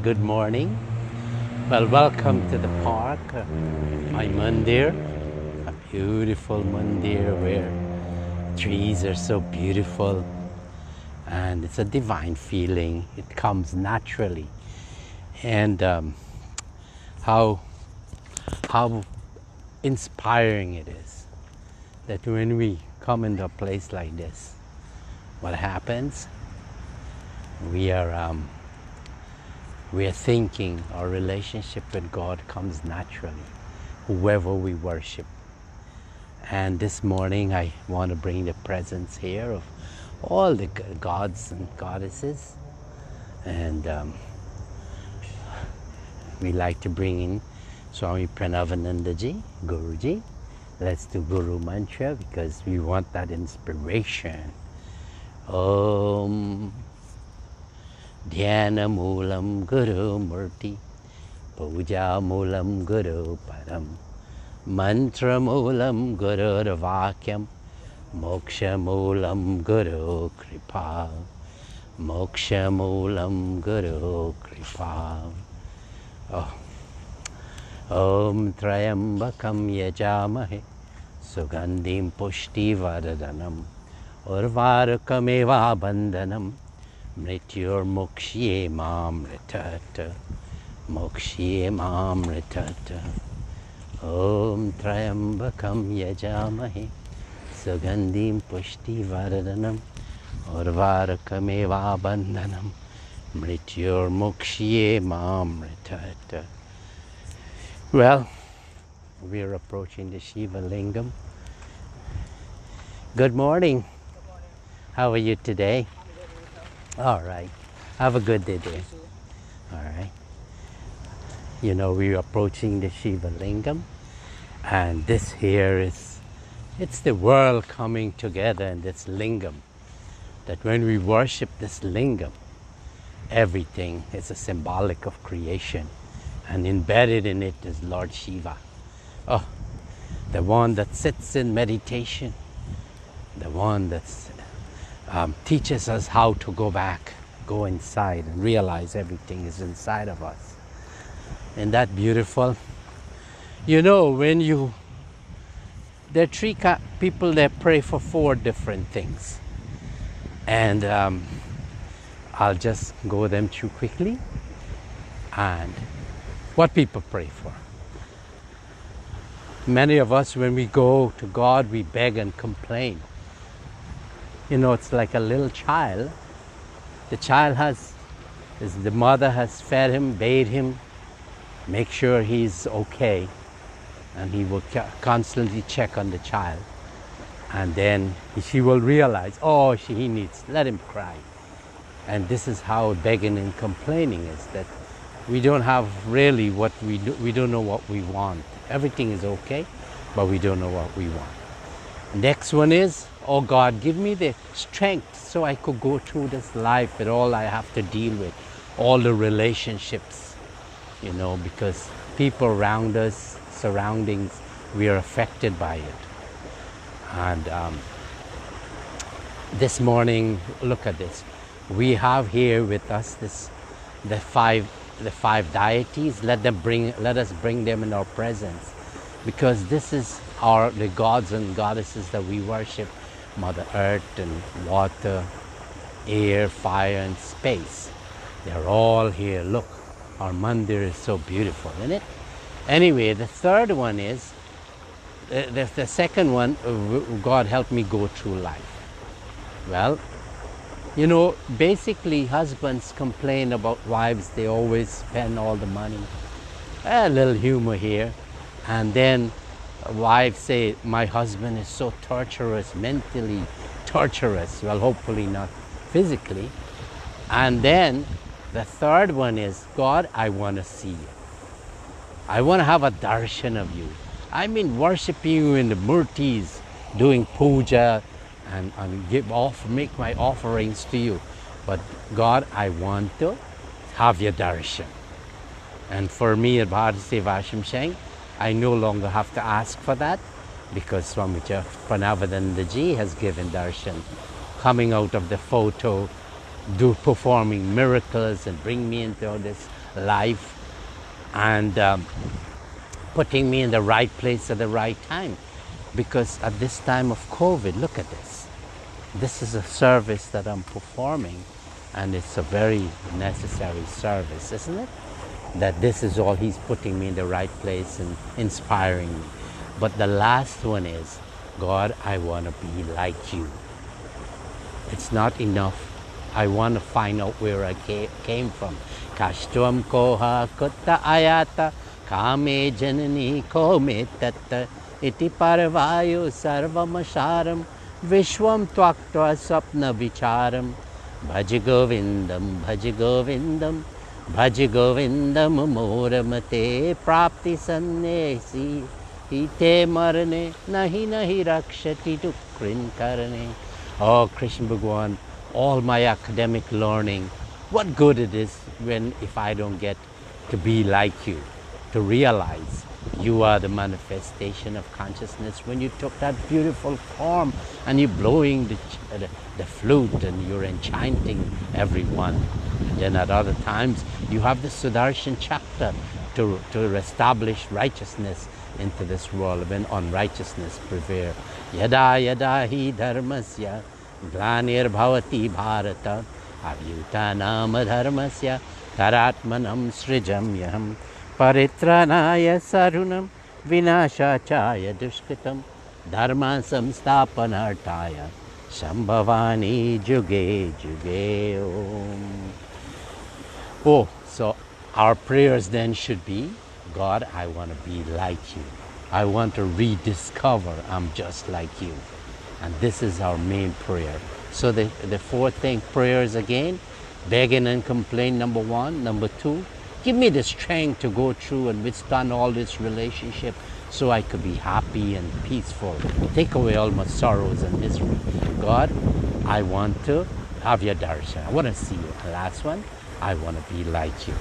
good morning. Well, welcome to the park, my mandir, a beautiful mandir where trees are so beautiful and it's a divine feeling. It comes naturally. And how inspiring it is that when we come into a place like this, what happens? We are thinking our relationship with God comes naturally, whoever we worship. And this morning I want to bring the presence here of all the gods and goddesses. And we like to bring in Swami Parameshananda, Guruji. Let's do Guru Mantra because we want that inspiration. Om Dhyana Moolam Guru Murti Puja Moolam Guru Param Mantra Moolam Guru Vakyam Moksha Moolam Guru Kripa Moksha Moolam Guru Kripa. Om Trayambakam Yajamahe Sugandhim Pushti Varadanam Urvarukameva Bandhanam Mrityur Mokshye Mamritata Mokshye Mamritata. Om Trayambakam Yajamahe Sugandhim Pushti Varadanam Urvarukameva Bandhanam Mrityur Mokshye Mamritata. Well, we're approaching the Shiva Lingam. Good morning. How are you today? All right. Have a good day there. All right. You know, we're approaching the Shiva Lingam, and this here it's the world coming together in this Lingam. That when we worship this Lingam, everything is a symbolic of creation. And embedded in it is Lord Shiva. Oh, the one that sits in meditation, the one that teaches us how to go back, go inside and realize everything is inside of us. Isn't that beautiful? You know, there are three people that pray for four different things. And I'll just go them through quickly. And what people pray for. Many of us, when we go to God, we beg and complain. You know, it's like a little child. The mother has fed him, bathed him, make sure he's okay, and he will constantly check on the child. And then she will realize, he needs, let him cry. And this is how begging and complaining is, that we don't have really what we don't know what we want. Everything is okay, but we don't know what we want. Next one is, oh God, give me the strength so I could go through this life with all I have to deal with, all the relationships, you know, because people around us, surroundings, we are affected by it. And this morning, look at this. We have here with us the five deities. Let us bring them in our presence, because this is the gods and goddesses that we worship: Mother Earth and water, air, fire, and space. They're all here. Look, our mandir is so beautiful, isn't it? Anyway, the third one is the second one. God help me go through life. Well, you know, basically husbands complain about wives, they always spend all the money. A little humor here. And then wives say, my husband is so torturous, mentally torturous. Well, hopefully not physically. And then the third one is, God, I want to see you. I want to have a darshan of you. I mean, worshiping you in the murtis, doing puja, and make my offerings to you. But God, I want to have your darshan. And for me at BHARAT SEVASHRAM, I no longer have to ask for that, because Swami Parameshananda has given darshan, coming out of the photo, performing miracles and bring me into this life and putting me in the right place at the right time. Because at this time of COVID, look at this. This is a service that I'm performing, and it's a very necessary service, isn't it? That this is all He's putting me in the right place and inspiring me. But the last one is, God, I want to be like you. It's not enough. I want to find out where I came from. Kashtuam koha kutta ayata kame janani ko me tatta iti parvayo sarvamasharam vishwam tvaktva sapna vicharam bhaj govindam bhaj govindam bhaj govindam moramate prapti sannesi ite marne nahi nahi rakshati dukrin karne. Oh Krishna Bhagwan, all my academic learning, what good it is when if I don't get to be like you, to realize you are the manifestation of consciousness. When you took that beautiful form and you're blowing the flute and you're enchanting everyone. And then at other times you have the Sudarshan chakra to establish righteousness into this world when unrighteousness prevails. Yada yada hi dharmasya glanir bhavati bharata avyutanam dharmasya taratmanam srijamyaham paritranaya sarunam vinashachaya dushkitam dharma samstapanartaya sambhavani juge juge om. Oh, so our prayers then should be, God, I want to be like you. I want to rediscover I'm just like you. And this is our main prayer. So the four prayers again, begging and complain, number one. Number two, give me the strength to go through and withstand all this relationship so I could be happy and peaceful. Take away all my sorrows and misery. God, I want to have your darshan. I want to see you. And last one, I want to be like you.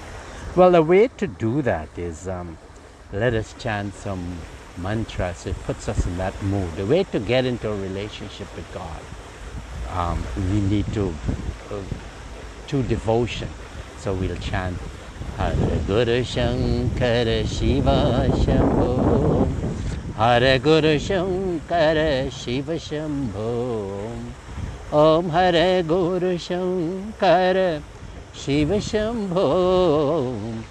Well, the way to do that is let us chant some mantras. It puts us in that mood. The way to get into a relationship with God, we need to devotion. So we'll chant Hare Guru Shankara Shiva Shambho, Hare Guru Shankara Shiva Shambho, Om Hare Guru Shankara Shiva Shambho,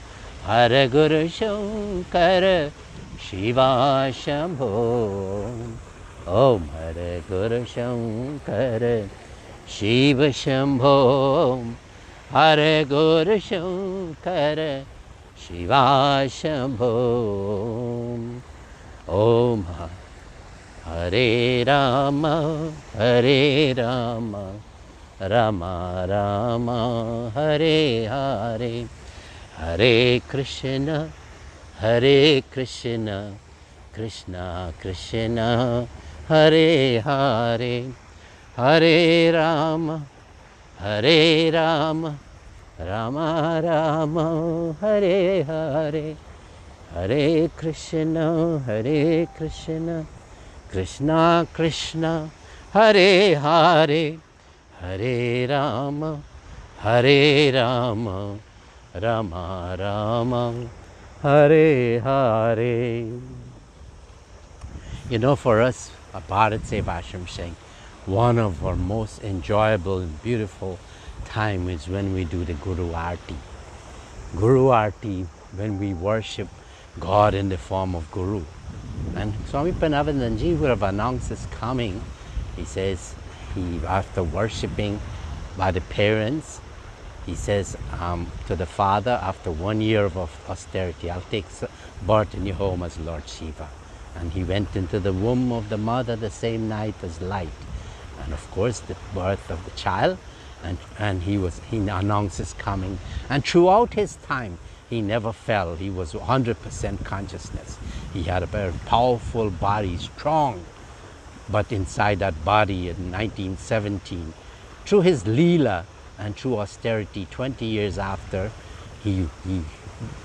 Hare Guru Shankara Shiva Shambho, Om Hare Guru Shankara Shiva Shambho, Hare Guru Shankara Shiva Shambho. Om Hare Rama Hare Rama Rama Rama Hare Hare, Hare Krishna Krishna Krishna Hare Hare, Hare Rama Rama Rama Hare Hare, Hare Krishna Krishna Krishna Hare Hare, Hare Rama Rama Rama Hare Hare. You know, for us, BHARAT SEVASHRAM saying, one of our most enjoyable and beautiful time is when we do the Guru Aarati. Guru Aarati, when we worship God in the form of Guru. And Swami Parameshananda would have announced his coming. He says, after worshipping by the parents, he says to the father, after 1 year of austerity, I'll take birth in your home as Lord Shiva. And he went into the womb of the mother the same night as light. And of course, the birth of the child, and he announced his coming. And throughout his time, he never fell. He was 100% consciousness. He had a very powerful body, strong. But inside that body in 1917, through his Leela and through austerity, 20 years after, he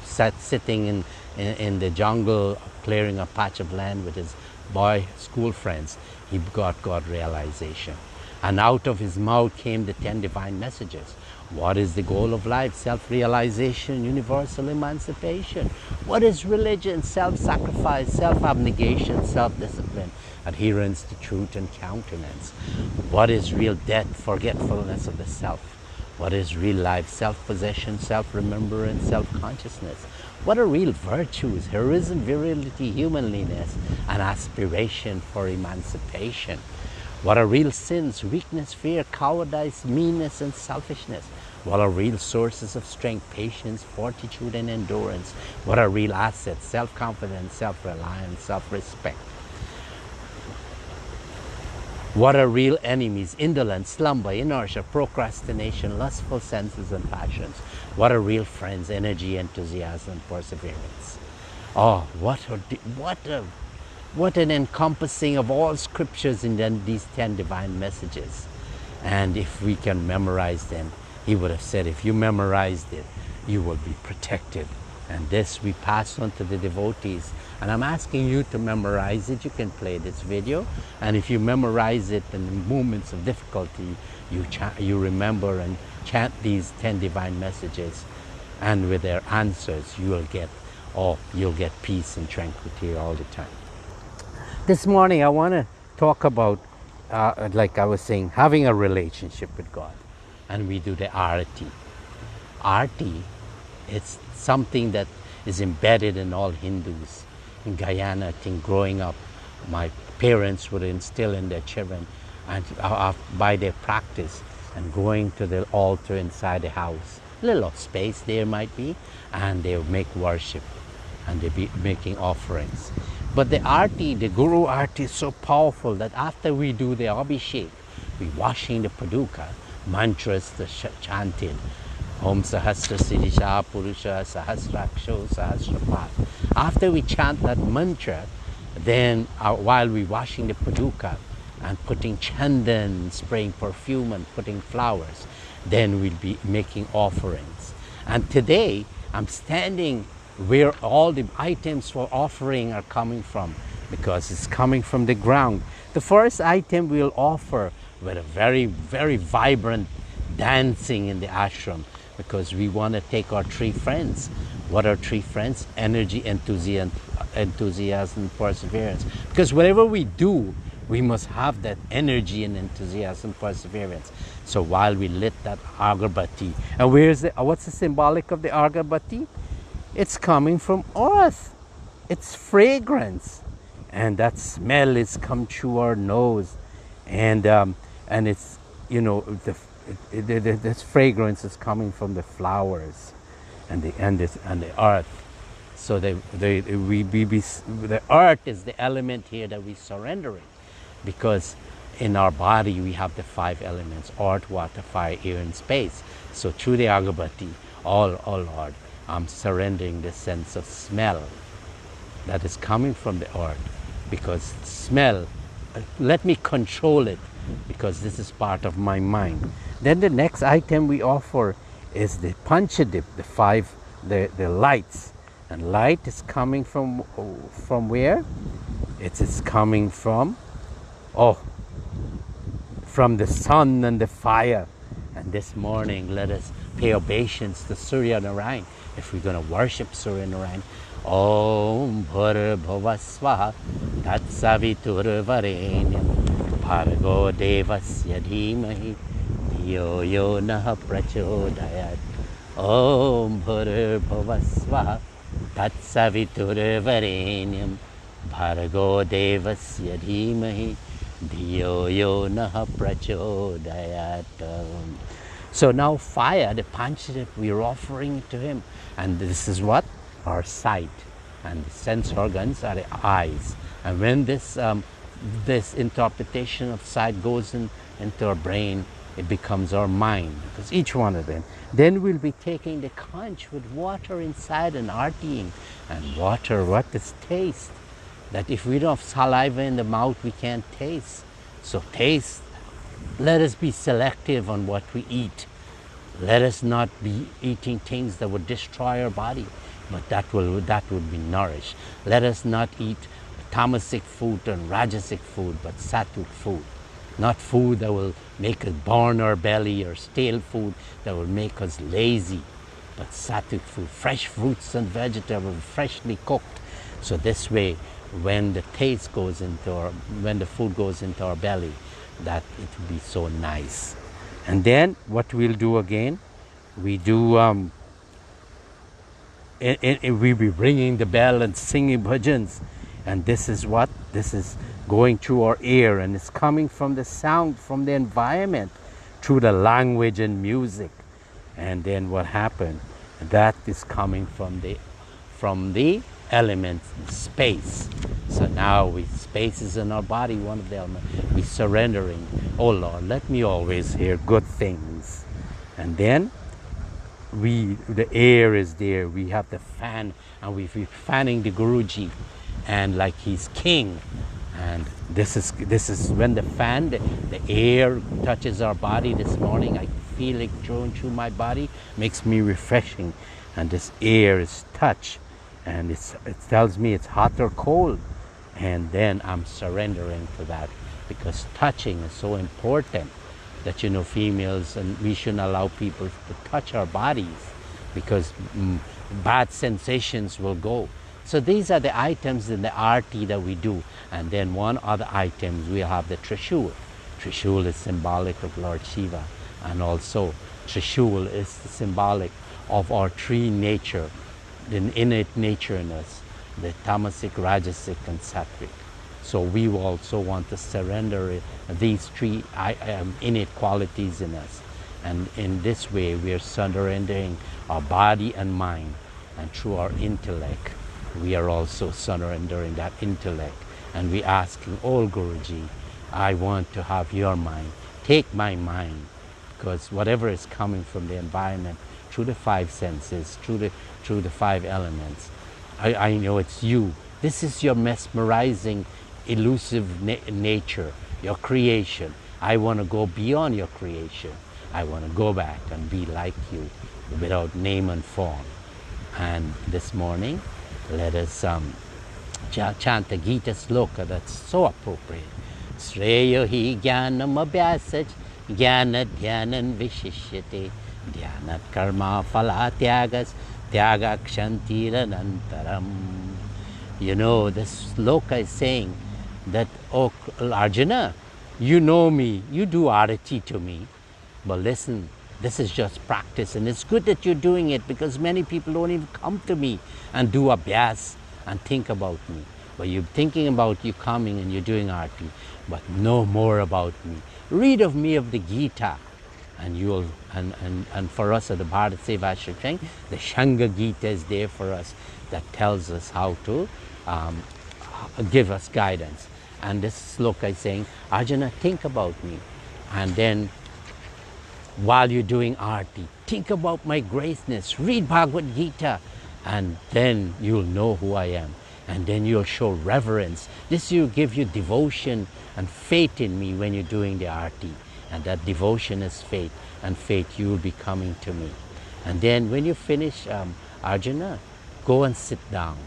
sat sitting in the jungle, clearing a patch of land with his boy school friends. He got God realization. And out of his mouth came the 10 divine messages. What is the goal of life? Self-realization, universal emancipation. What is religion? Self-sacrifice, self-abnegation, self-discipline, adherence to truth and countenance. What is real death? Forgetfulness of the self. What is real life? Self-possession, self-remembrance, self-consciousness. What are real virtues? Heroism, virility, humanliness, and aspiration for emancipation. What are real sins? Weakness, fear, cowardice, meanness, and selfishness. What are real sources of strength? Patience, fortitude, and endurance. What are real assets? Self-confidence, self-reliance, self-respect. What are real enemies? Indolence, slumber, inertia, procrastination, lustful senses and passions. What are real friends? Energy, enthusiasm, perseverance. Oh, what an encompassing of all scriptures in these 10 divine messages. And if we can memorize them, he would have said, if you memorized it, you will be protected. And this we pass on to the devotees. And I'm asking you to memorize it. You can play this video. And if you memorize it in the moments of difficulty, you remember and chant these 10 divine messages. And with their answers, you'll get peace and tranquility all the time. This morning, I want to talk about, like I was saying, having a relationship with God. And we do the Aarati. Aarati, it's something that is embedded in all Hindus. In Guyana, I think growing up, my parents would instill in their children, and by their practice, and going to the altar inside the house, a little space there might be, and they would make worship, and they'd be making offerings. But the Aarati, the Guru Aarati is so powerful that after we do the Abhishek, we washing the Paduka, mantras chanted, Om Sahasra Sirisha Purusha Sahasraksho Sahasrapat. After we chant that mantra, then while we washing the Paduka and putting chandan, spraying perfume and putting flowers, then we'll be making offerings. And today, I'm standing where all the items for offering are coming from, because it's coming from the ground. The first item we'll offer with a very, very vibrant dancing in the ashram, because we want to take our 3 friends. What are 3 friends? Energy, enthusiasm, perseverance. Because whatever we do, we must have that energy and enthusiasm, perseverance. So while we lit that agarbatti, and what's the symbolic of the agarbatti? It's coming from earth. It's fragrance, and that smell is come through our nose, and it's, you know, this fragrance is coming from the flowers and the earth. So the earth is the element here that we surrender it, because in our body we have the 5 elements: earth, water, fire, air, and space. So through the agarbatti, oh Lord, I'm surrendering the sense of smell that is coming from the earth, because smell, let me control it, because this is part of my mind. Then the next item we offer is the panchadip, the lights. And light is coming from where? It's coming from the sun and the fire. And this morning, let us pay obeisance to Surya Narayan. If we're going to worship Surya Narayan, Om Bharbhava Swaha Tat Savitur Varenyam Bhargo Devasya Dhimahi Dhiyo Yo Naha Prachodayat. Om Bharbhava Swaha Tat Savitur Varenyam Bhargo Devasya Dhimahi Dhiyo Yo Naha Prachodayat. So now fire, the panchadip, we are offering to him. And this is what? Our sight. And the sense organs are the eyes. And when this interpretation of sight goes into our brain, it becomes our mind, because each one of them. Then we'll be taking the conch with water inside and artying. And water, what is taste? That if we don't have saliva in the mouth, we can't taste. So taste, let us be selective on what we eat. Let us not be eating things that would destroy our body, but that would be nourished. Let us not eat tamasic food and rajasic food, but sattvic food. not food that will make us burn our belly, or stale food that will make us lazy, but sattvic food, fresh fruits and vegetables, freshly cooked. So this way, when the taste goes into when the food goes into our belly, that it will be so nice. And then what we'll do again, we do, we'll be ringing the bell and singing bhajans. And this is what? This is going through our ear, and it's coming from the sound, from the environment, through the language and music. And then what happened? That is coming from the element, space. So now space is in our body, one of the elements. We're surrendering. Oh Lord, let me always hear good things. And then the air is there. We have the fan, and we're fanning the Guruji, and like he's king. And this is when the fan, the air touches our body. This morning I feel it flowing through my body, makes me refreshing. And this air is touch, and it tells me it's hot or cold. And then I'm surrendering to that, because touching is so important that, females, and we shouldn't allow people to touch our bodies, because bad sensations will go. So these are the items in the Aarati that we do. And then one other item, we have the Trishul. Trishul is symbolic of Lord Shiva, and also Trishul is symbolic of our three nature, the innate nature in us, the tamasic, rajasic, and sattvic. So we also want to surrender these three innate qualities in us. And in this way, we are surrendering our body and mind. And through our intellect, we are also surrendering that intellect. And we asking, oh Guruji, I want to have your mind. Take my mind. Because whatever is coming from the environment, through the five senses, through the five elements, I know it's you. This is your mesmerizing, elusive nature, your creation. I want to go beyond your creation. I want to go back and be like you, without name and form. And this morning, let us chant the Gita sloka that's so appropriate. Sreyo hi jnanam abhyasaj jnana dhyanan vishishyate dhyanat karma phala tyagas tyagakshantiranantaram. This sloka is saying that, oh Arjuna, you know me, you do Aarati to me, but listen, this is just practice, and it's good that you're doing it, because many people don't even come to me and do abhyas and think about me. But you're thinking about you coming and you're doing Aarati, but know more about me. Read of me of the Gita, and you'll and for us at the BHARAT SEVASHRAM, the SANGHA Gita is there for us, that tells us how to give us guidance. And this sloka is saying, Arjuna, think about me, and then while you're doing Aarati, think about my greatness, read Bhagavad Gita, and then you'll know who I am. And then you'll show reverence. This will give you devotion and faith in me when you're doing the Aarati. And that devotion is faith, and faith, you will be coming to me. And then when you finish Arjuna, go and sit down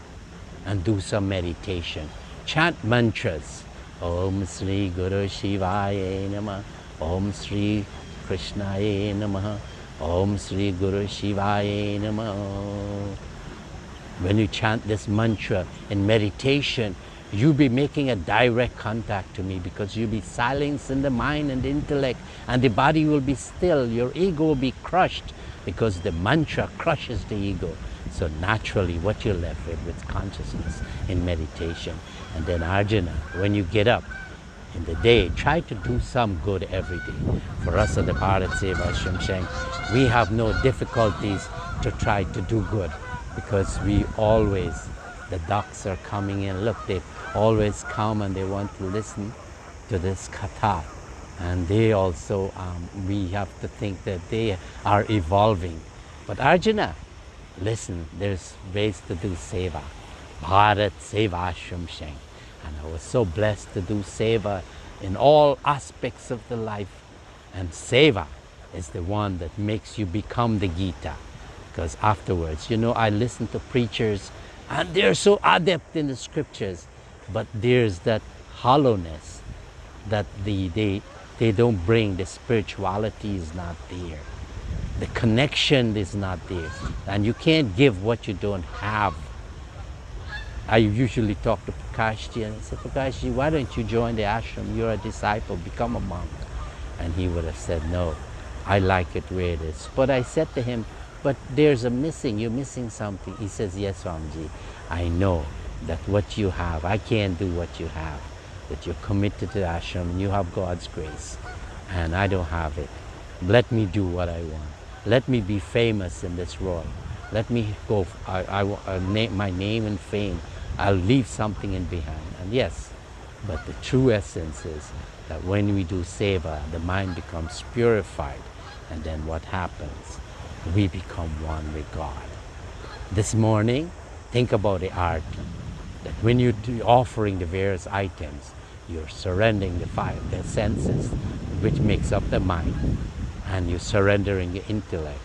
and do some meditation. Chant mantras. Om Sri Guru Shivaya Namah. Om Sri Krishnaya Namaha. Om Sri Guru Shivaya Namaha. When you chant this mantra in meditation, you'll be making a direct contact to me, because you'll be silencing the mind and the intellect, and the body will be still. Your ego will be crushed, because the mantra crushes the ego. So naturally, what you're left with consciousness in meditation. And then Arjuna, when you get up in the day, try to do some good every day. For us at the BHARAT SEVASHRAM, we have no difficulties to try to do good, because we always, the ducks are coming in. Look, they always come and they want to listen to this katha. And they also, we have to think that they are evolving. But Arjuna, listen, there's ways to do seva. BHARAT SEVASHRAM. And I was so blessed to do seva in all aspects of the life. And seva is the one that makes you become the Gita. Because afterwards, I listen to preachers, and they're so adept in the scriptures, but there's that hollowness, that they they don't bring, the spirituality is not there. The connection is not there. And you can't give what you don't have. I usually talk to Prakashji and I say, Prakashji, why don't you join the ashram? You're a disciple, become a monk. And he would have said, no, I like it where it is. But I said to him, but there's a missing, you're missing something. He says, yes, Swamiji, I know that what you have, I can't do what you have, that you're committed to the ashram and you have God's grace, and I don't have it. Let me do what I want. Let me be famous in this world. Let me go, my name and fame, I'll leave something in behind. And yes, but the true essence is that when we do seva, the mind becomes purified, and then what happens? We become one with God. This morning, think about the Aarati, that when you're offering the various items, you're surrendering the senses, which makes up the mind, and you're surrendering the intellect,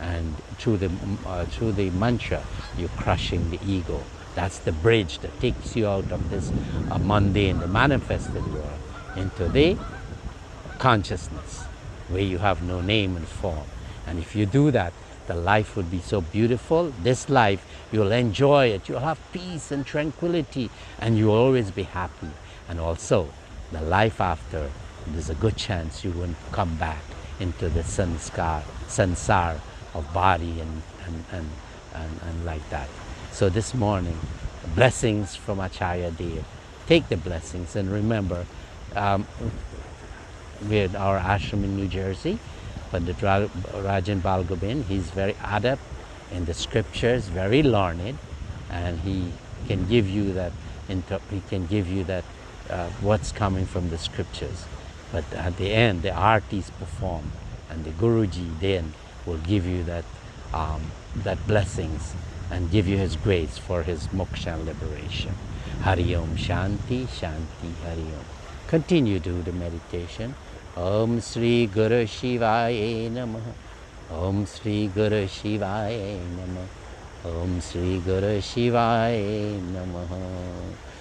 and through the mantra, you're crushing the ego. That's the bridge that takes you out of this mundane, the manifested world, into the consciousness, where you have no name and form. And if you do that, the life would be so beautiful. This life, you'll enjoy it. You'll have peace and tranquility, and you'll always be happy. And also, the life after, there's a good chance you won't come back into the sansar of body and like that. So this morning, blessings from Acharya Dev. Take the blessings, and remember, we're at our ashram in New Jersey, but the Rajan Balgobin, he's very adept in the scriptures, very learned, and he can give you that. What's coming from the scriptures. But at the end, the Aartis perform, and the Guruji then will give you that blessings and give you his grace for his moksha and liberation. Hari Om Shanti, Shanti, Hari Om. Continue to do the meditation. Om Sri Guru Shivaya Namaha. Om Sri Guru Shivaya Namaha. Om Sri Guru Shivaya Namaha.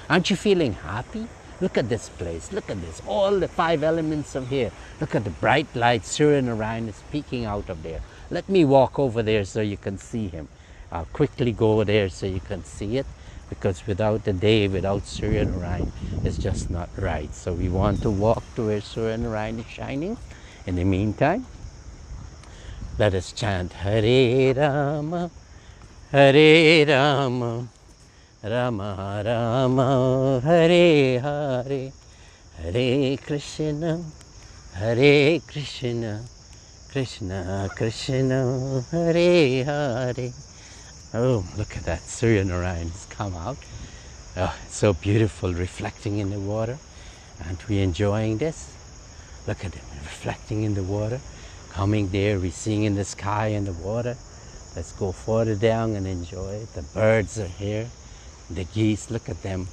Aren't you feeling happy? Look at this place. Look at this. All the 5 elements of here. Look at the bright light. Surya Narayan is peeking out of there. Let me walk over there so you can see him. I'll quickly go there so you can see it, because without the day, without Surya Narayan, it's just not right. So we want to walk to where Surya Narayan is shining. In the meantime, let us chant Hare Rama, Hare Rama, Rama Rama, Hare Hare, Hare Krishna, Hare Krishna, Krishna Krishna, Hare Hare. Oh, look at that, Surya Narayan has come out. Oh, it's so beautiful, reflecting in the water. Aren't we enjoying this? Look at him, reflecting in the water, coming there, we're seeing in the sky and the water. Let's go further down and enjoy it. The birds are here. The geese, look at them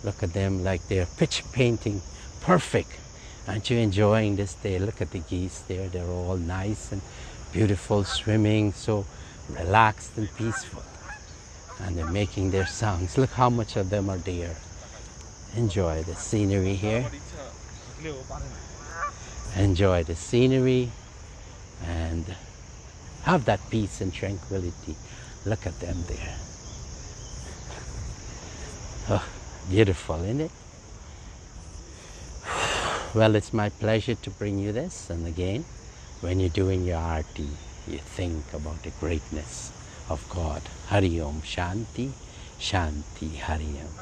like they're picture painting, perfect. Aren't you enjoying this day? Look at the geese there, they're all nice and beautiful, swimming, so relaxed and peaceful. And they're making their songs. Look how much of them are there. Enjoy the scenery here. Enjoy the scenery and have that peace and tranquility. Look at them there. Oh, beautiful, isn't it? Well, it's my pleasure to bring you this. And again, when you're doing your Aarati, you think about the greatness of God. Hari Om Shanti, Shanti, Hari Om.